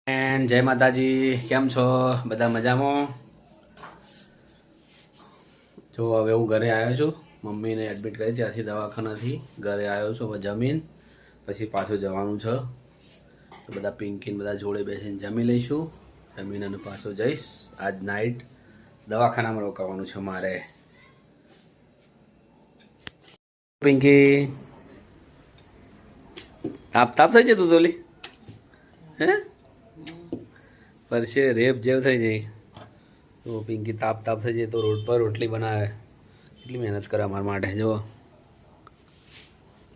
And જય માતાજી, કેમ છો બધા? મજામાં? જો હવે હું ઘરે આવ્યો છું. મમ્મીને એડમિટ કરી ત્યાંથી દવાખાનાથી ઘરે આવ્યો છું. હવે જમીન પછી પાછું જવાનું છે. તો બધા પિંકીને બધા જોડે બેસીને જમી લઈશું. જમીન અને પાછું જઈશ. આજ નાઇટ દવાખાનામાં રોકાવાનું છે મારે. પિંકી તાપ થઈ જતું તોલી હે પરસે રેપ જેવ થઈ જાય. તો પિંકી તાપ થઈ જાય તો રોડ પર રોટલી બનાવે. કેટલી મહેનત કરે અમારા માટે. જો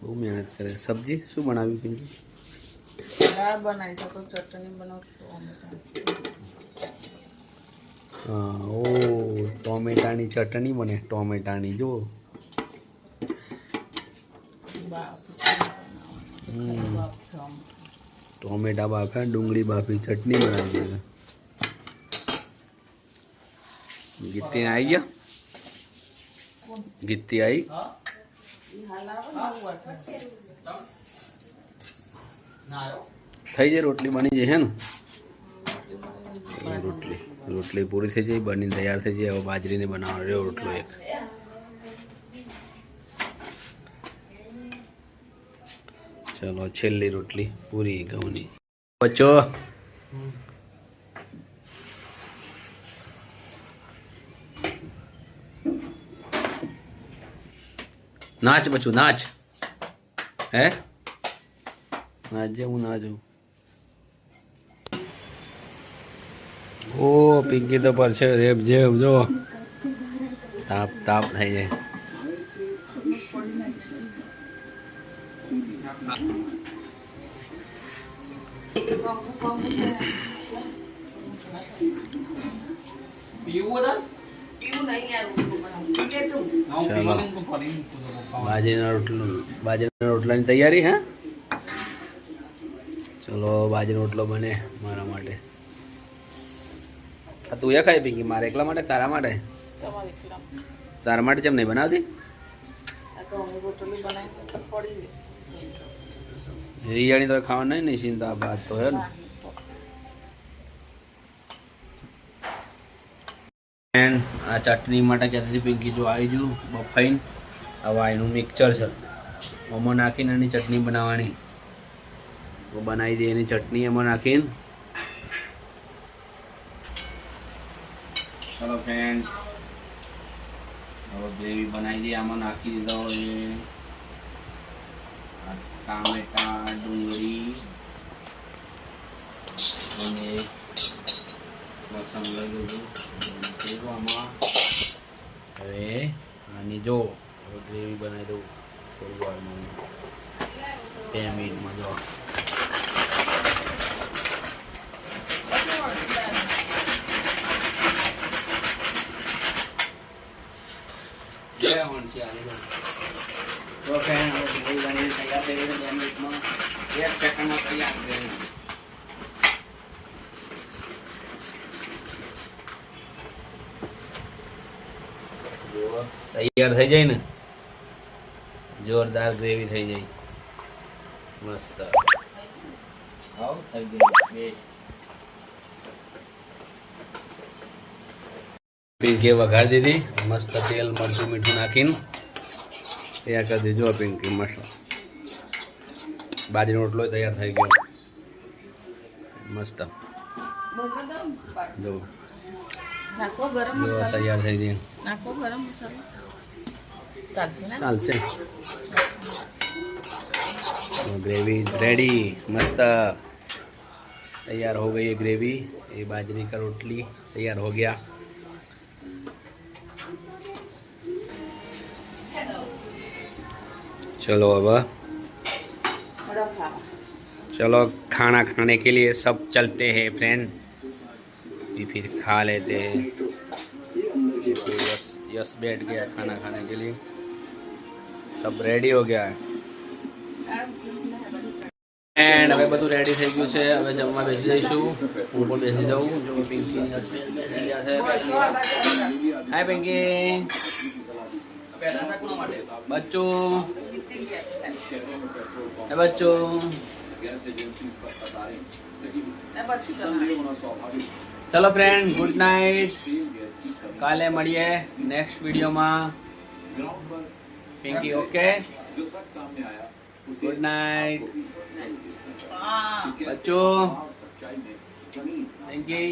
બહુ મહેનત કરે. સબ્જી શું બનાવ્યું પિંકી? દાળ બનાવી શકો, ચટણી બનાવતો. હા, ઓ ટોમેટાની ચટણી બને. ટોમેટાની જો ટોમેટા બાફા, ડુંગળી બાફી, ચટણી બનાવી છે. ગીતી આવી ગયા? ગીતી આવી? થઈ જાય રોટલી બની જાય હે ને? રોટલી પૂરી થઈ જાય, બની તૈયાર થઈ જાય. હવે બાજરીને બનાવવાનો રહ્યો રોટલો એક. ચલો છેલ્લી રોટલી પૂરી ઘઉંની. બચ્ચો નાચ, બચ્ચું નાચ. હે નાચજે, હું નાચું. ઓ પિંકી તો પર છે રેપ જેવ. જો તાપ થઈ જાય. બાજરીના રોટલાની તૈયારી. હે ચલો બાજરીનો રોટલો બને મારા માટે. તું એ ખાઈ પિંકી? મારે એકલા માટે? તારા માટે? તારા માટે કેમ નહીં બનાવતી? રિયાણી તો ખાવા નહીં ચિંતા બાદ તો હે ને. આ ચટણી માટે કહેતી હતી પિંકી. જો આવી જુ બફાઈને. હવે એનું મિક્સર છે, એમાં નાખીને એની ચટણી બનાવવાની. તો બનાવી દે એની ચટણી એમાં નાખીને. ચલો ફ્રેન્ડ, હવે ગ્રેવી બનાવી દઈએ. આમાં નાખી દીધો એ ટામેટા, ડુંગળી અને લસણ લઈ લીધું આમાં. હવે આની જો હવે ગ્રેવી બનાવી દઉં થોડી વારમાં, 2 મિનિટમાં. જો તૈયાર થઈ ગઈ. 2 મિનિટમાં 1 સેકન્ડમાં તૈયાર થઈ ગઈ. તૈયાર થઈ જાય ને, જોરદાર ગ્રેવી થઈ જાય. મસ્ત થઈ ગઈ. પિંકી વઘાર દીધી મસ્ત. તેલ મરચું મીઠું નાખીને તૈયાર કરી દીધું. પિંકી મસ્ત બાજરીનો રોટલો તૈયાર થઈ ગયો. મસ્ત જો તૈયાર થઈ ગઈ. ચાલશે. Gravy ready. मस्त तैयार हो गई है ग्रेवी. ये बाजरी का रोटली तैयार हो गया. चलो अब चलो खाना खाने के लिए सब चलते हैं फ्रेंड. फिर खा लेते हैं. यस बैठ गया खाना खाने के लिए. सब रेडी हो गया है. એન્ડ હવે બધું રેડી થઈ ગયું છે. હવે જમવા બેસી જઈશું. હું પણ બેસી જાઉં. જો પિંકી બેસી ગયા છે. હાય પિંકી. બચ્ચું એ બચ્ચું એ પછી બનાવીશું. ચલો ફ્રેન્ડ, ગુડ નાઇટ. કાલે મળીએ નેક્સ્ટ વિડીયોમાં. Pinky okay, good night. હા. બચ્ચું, પિંકી